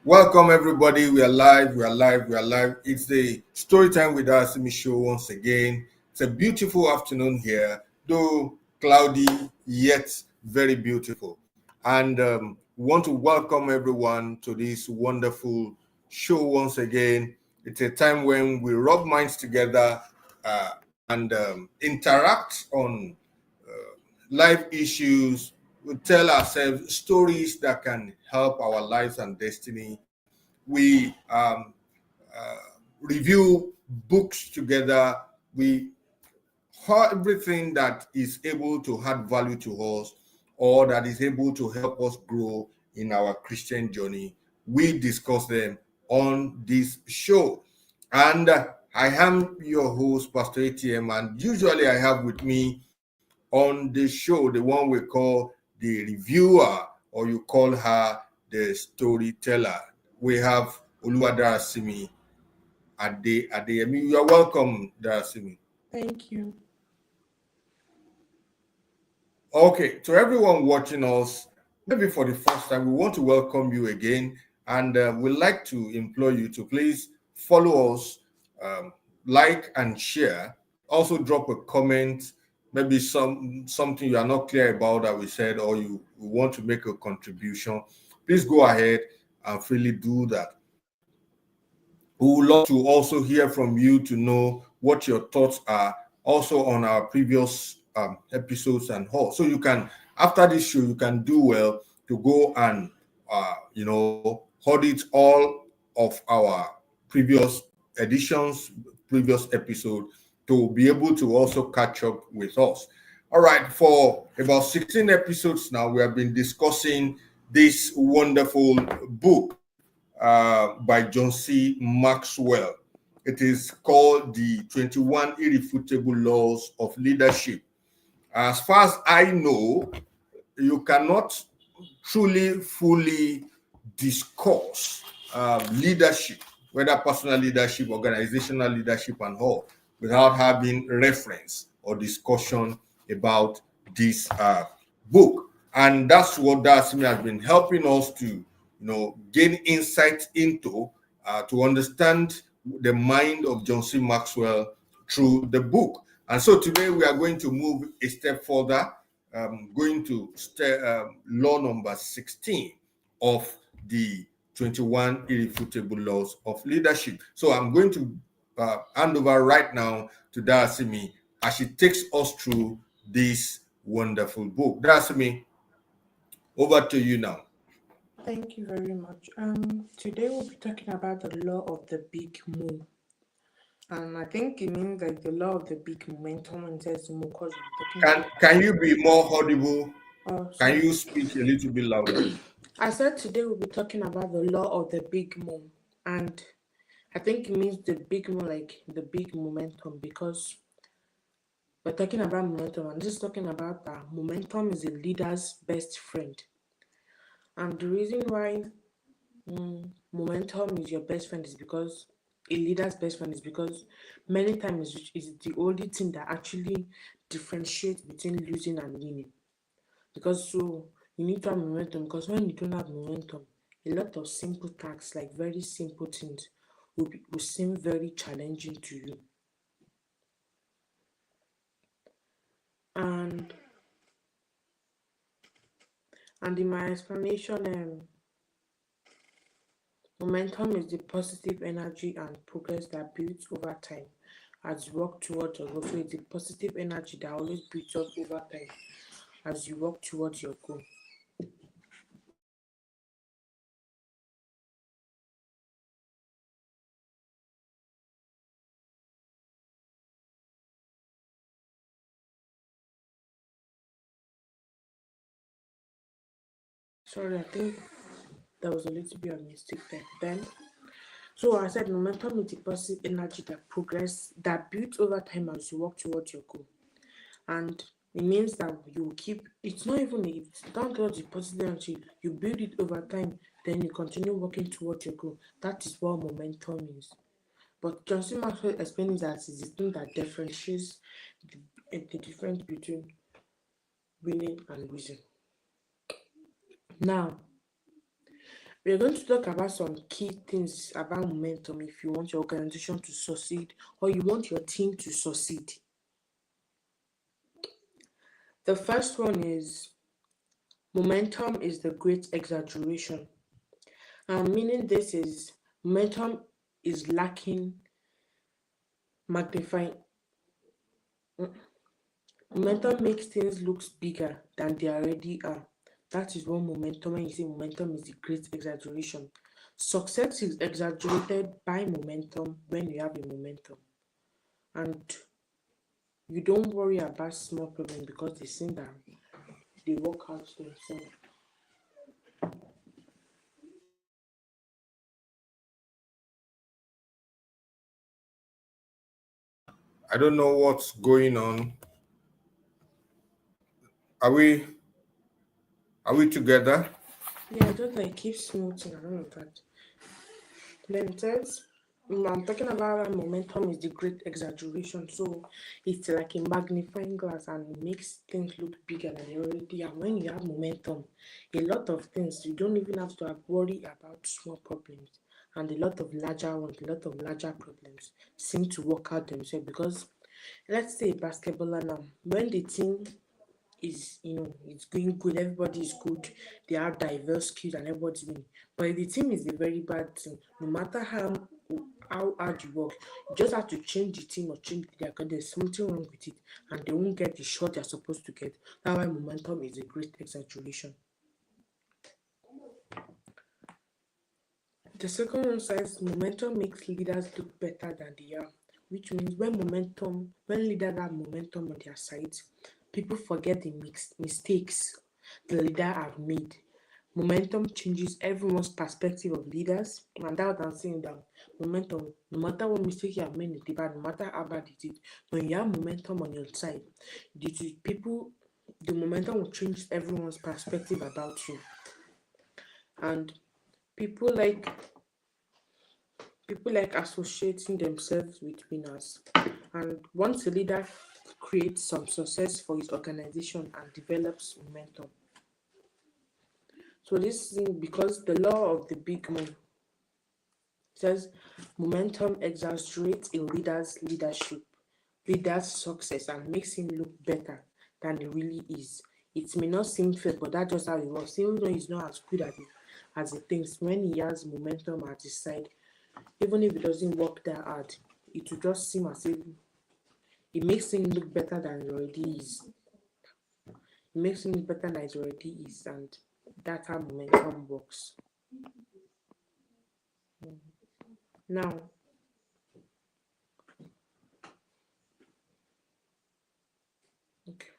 Welcome, everybody. We are live. We are live. We are live. It's the story time with Asimi show once again. It's a beautiful afternoon here, though cloudy yet very beautiful. And we want to welcome everyone to this wonderful show once again. It's a time when we rub minds together and interact on life issues. We tell ourselves stories that can help our lives and destiny. We review books together. We everything that is able to add value to us or that is able to help us grow in our Christian journey. We discuss them on this show. And I am your host, Pastor ATM, and usually I have with me on the show the one we call the reviewer, or you call her the storyteller. We have Oluwadarasimi Adeyemi. You are welcome, Darasimi. Thank you. Okay, to everyone watching us, maybe for the first time, we want to welcome you again, and we'd like to implore you to please follow us, like and share. Also, drop a comment, maybe something you are not clear about that we said, or you want to make a contribution. Please go ahead and freely do that. We would love to also hear from you to know what your thoughts are also on our previous episodes and all. So you can, after this show, you can do well to go and, audit all of our previous editions, previous episode to be able to also catch up with us. All right, for about 16 episodes now, we have been discussing this wonderful book by John C. Maxwell. It is called the 21 Irrefutable Laws of Leadership. As far as I know, you cannot truly, fully discuss leadership, whether personal leadership, organizational leadership, and all, without having reference or discussion about this book. And that's what Dasimi has been helping us to gain insight into, to understand the mind of John C. Maxwell through the book. And so today we are going to move a step further, going to law number 16 of the 21 Irrefutable Laws of Leadership. So I'm going to hand over right now to Darasimi as she takes us through this wonderful book. Darasimi, over to you now. Thank you very much. Today we'll be talking about the law of the big move. And I think it means like the law of the big momentum and says more because we're talking Can you be more audible? about Can you speak a little bit louder? I said today we'll be talking about the law of the big move. And I think it means the big move, like the big momentum, because we're talking about momentum, and this is talking about that momentum is a leader's best friend. And the reason why momentum is your best friend is because a leader's best friend is because many times it's the only thing that actually differentiates between losing and winning. Because so you need to have momentum, because when you don't have momentum, a lot of simple tasks, like very simple things, will seem very challenging to you. And in my explanation, momentum is the positive energy and progress that builds over time as you work towards your goal. So it's the positive energy that always builds up over time as you work towards your goal. Sorry, I think there was a little bit of mistake there. Then, so I said momentum is the positive energy that builds over time as you work towards your goal. And it means that you keep, it's not even, it's not just the positive energy, you build it over time, then you continue working towards your goal. That is what momentum is. But John C. Maxwell explains that it's the thing that differentiates the difference between winning and losing. Now, We're going to talk about some key things about momentum if you want your organization to succeed or you want your team to succeed. The first one is momentum is the great exaggeration. Meaning this is momentum is lacking magnifying. Momentum makes things look bigger than they already are. That is what momentum, when you say momentum is the great exaggeration. Success is exaggerated by momentum when you have a momentum. And you don't worry about small problems because they seem that they work out themselves. I don't know what's going on. Are we together? Yeah, just like keep smoothing and all of that. Then it says, I'm talking about that momentum is the great exaggeration. So it's like a magnifying glass and it makes things look bigger than they already are. When you have momentum, a lot of things, you don't even have to worry about small problems. And a lot of larger ones, a lot of larger problems seem to work out themselves because let's say basketballer now, when the team is it's going good, everybody is good, they have diverse skills and everybody's winning. But if the team is a very bad team, no matter how hard you work, you just have to change the team or change the player because there's something wrong with it and they won't get the shot they're supposed to get. That's why momentum is a great exaggeration. The second one says momentum makes leaders look better than they are, which means when leaders have momentum on their side, people forget the mistakes the leader have made. Momentum changes everyone's perspective of leaders, and that what I'm saying that momentum, no matter what mistake you have made in the bad, no matter how bad it is, when you have momentum on your side, the momentum will change everyone's perspective about you, and people like people like associating themselves with winners. And once a leader creates some success for his organization and develops momentum. So this thing, because the law of the big man says momentum exaggerates a leader's success and makes him look better than he really is. It may not seem fair, but that's just how it works. Even though he's not as good at it as he thinks, when he has momentum at his side, even if it doesn't work that hard, it will just seem as if it makes him look better than he already is. It makes him look better than he already is, and that's how momentum works. Now, okay.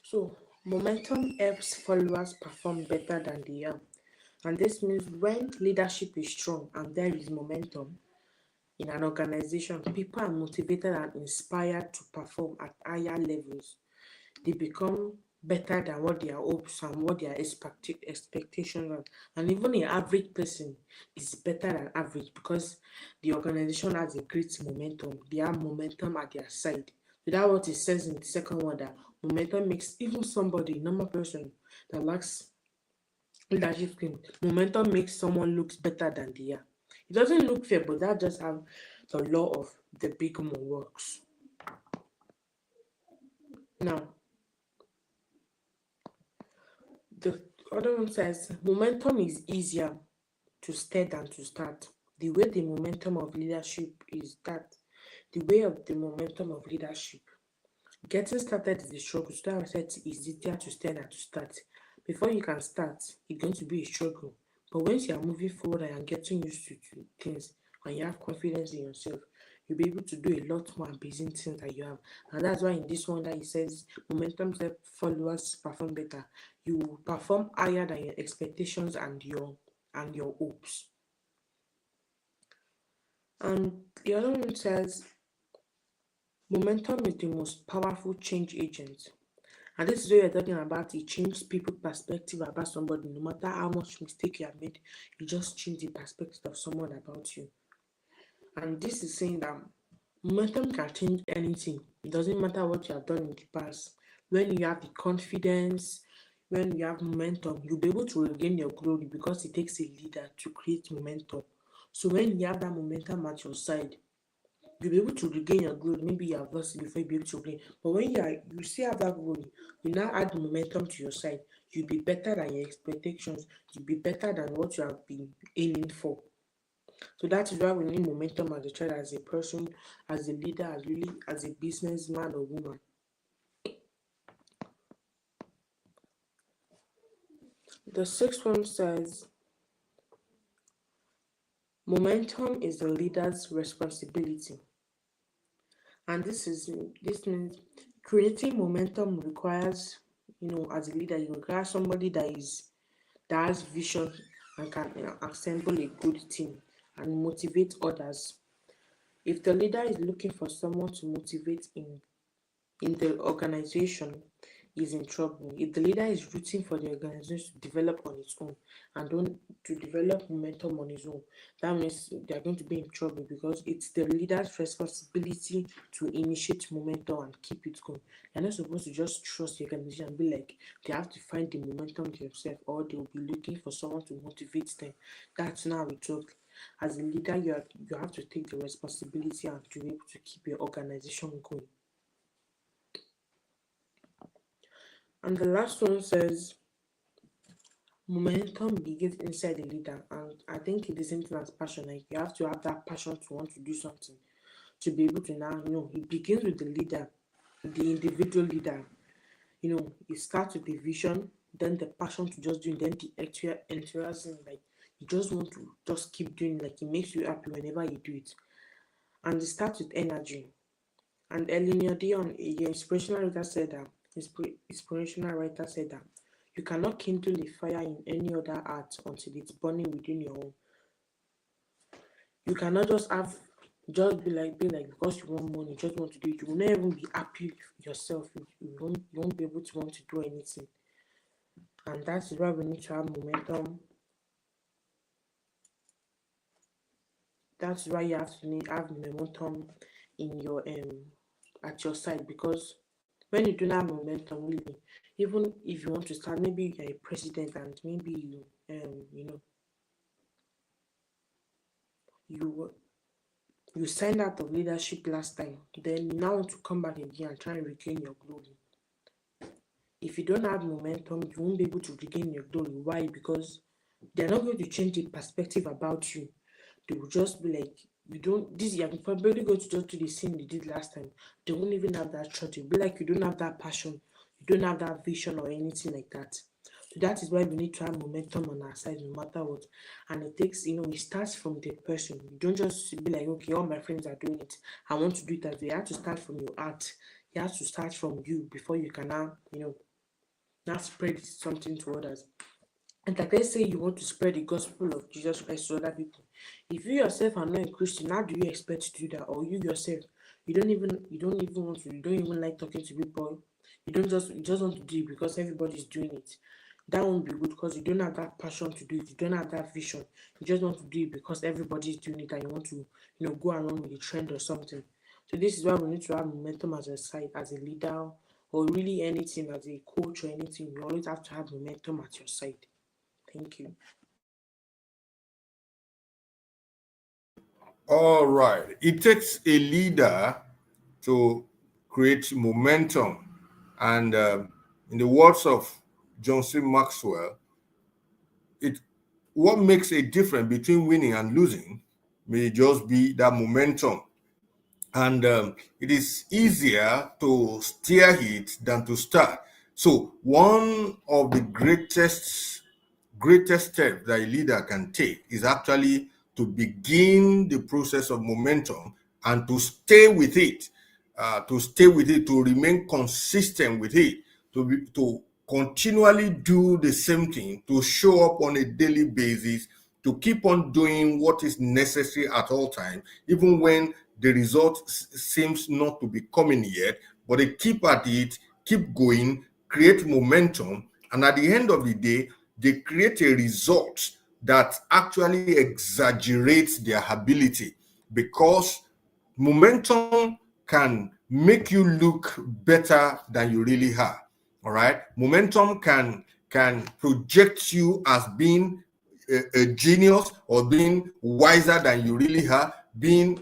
So momentum helps followers perform better than they are. And this means when leadership is strong and there is momentum in an organization, people are motivated and inspired to perform at higher levels. They become better than what their hopes and what their expectations are. And even an average person is better than average because the organization has a great momentum. They have momentum at their side. So that's what it says in the second one, that momentum makes even somebody, normal person that lacks leadership skill, momentum makes someone looks better than they are. It doesn't look fair, but that's just how the law of the big one works. Now, the other one says momentum is easier to stay than to start. The way the momentum of leadership is that the way of the momentum of leadership. Getting started is a struggle. So that I said it's easier to stay than to start. Before you can start, it's going to be a struggle. But once you are moving forward and getting used to things and you have confidence in yourself, you'll be able to do a lot more amazing things that you have. And that's why in this one that it says momentum help followers perform better. You will perform higher than your expectations and your hopes. And the other one says momentum is the most powerful change agent. And this is what you're talking about. It changes people's perspective about somebody. No matter how much mistake you have made, you just change the perspective of someone about you. And this is saying that momentum can change anything. It doesn't matter what you have done in the past. When you have the confidence, when you have momentum, you'll be able to regain your glory because it takes a leader to create momentum. So when you have that momentum at your side, you'll be able to regain your glory. Maybe you have lost it before you be able to regain. But when you still have that glory, you now add momentum to your side. You'll be better than your expectations. You'll be better than what you have been aiming for. So that is why we need momentum as a child, as a person, as a leader, as really as a businessman or woman. The sixth one says momentum is the leader's responsibility. And this means creating momentum requires, as a leader, you require somebody that has vision and can assemble a good team and motivate others. If the leader is looking for someone to motivate in the organization, is in trouble. If the leader is rooting for the organization to develop on its own and don't to develop momentum on its own, that means they are going to be in trouble because it's the leader's responsibility to initiate momentum and keep it going. They're not supposed to just trust the organization and be like they have to find the momentum themselves, or they will be looking for someone to motivate them. That's not how we talk. As a leader, you have to take the responsibility and to be able to keep your organization going. And the last one says momentum begins inside the leader, and I think it is something as passion. Like you have to have that passion to want to do something to be able to now, it begins with the leader, the individual leader. It starts with the vision, then the passion to just do it, then the enthusiasm, like you just want to just keep doing, like it makes you happy whenever you do it. And it starts with energy. And Elinor Dion, a inspirational writer said that you cannot kindle a fire in any other art until it's burning within your own. You cannot just be like because you want money, you just want to do it. You will not even be happy yourself. You won't be able to want to do anything. And that is why we need to have momentum. That's why you have to have momentum in your at your side, because when you don't have momentum, really, even if you want to start, maybe you're a president and maybe you you signed out of leadership last time, then you now want to come back again and try and regain your glory. If you don't have momentum, you won't be able to regain your glory. Why? Because they're not going to change the perspective about you. They will just be like, you don't this you're probably going to just do the same you did last time. They won't even have that trust. You'll be like you don't have that passion, you don't have that vision or anything like that. So that is why we need to have momentum on our side no matter what. And it takes, it starts from the person. You don't just be like, okay, all my friends are doing it, I want to do it as well. You have to start from your heart. You have to start from you before you can now spread something to others. And like let's say you want to spread the gospel of Jesus Christ to other people. If you yourself are not a Christian, how do you expect to do that? Or you yourself, you don't even like talking to people. You just want to do it because everybody's doing it. That won't be good because you don't have that passion to do it. You don't have that vision. You just want to do it because everybody's doing it and you want to, go along with the trend or something. So this is why we need to have momentum as a side, as a leader, or really anything, as a coach or anything. You always have to have momentum at your side. Thank you. All right. It takes a leader to create momentum. And in the words of John C. Maxwell, it what makes a difference between winning and losing may just be that momentum. And it is easier to steer it than to start. So one of the greatest step that a leader can take is actually to begin the process of momentum and to stay with it, to remain consistent with it, to continually do the same thing, to show up on a daily basis, to keep on doing what is necessary at all times, even when the result seems not to be coming yet, but they keep at it, keep going, create momentum, and at the end of the day, they create a result that actually exaggerates their ability, because momentum can make you look better than you really are. All right, momentum can project you as being a genius or being wiser than you really are, being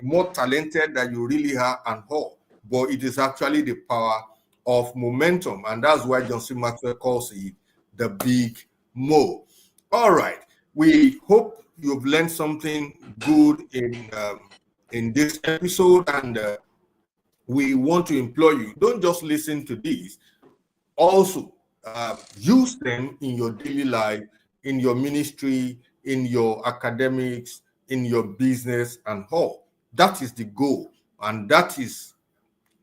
more talented than you really are, and all. But it is actually the power of momentum, and that's why John C. Maxwell calls it the big mo. All right, we hope you've learned something good in this episode, and we want to implore you, don't just listen to these, also use them in your daily life, in your ministry, in your academics, in your business, and all. That is the goal, and that is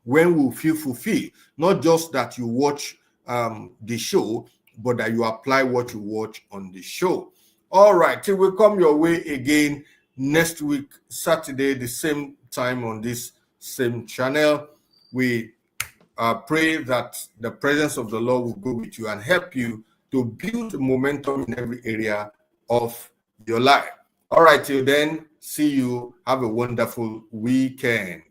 when we feel fulfilled. Not just that you watch the show, but that you apply what you watch on the show. All right, till we come your way again next week, Saturday, the same time on this same channel. We pray that the presence of the Lord will go with you and help you to build momentum in every area of your life. All right, till then, see you. Have a wonderful weekend.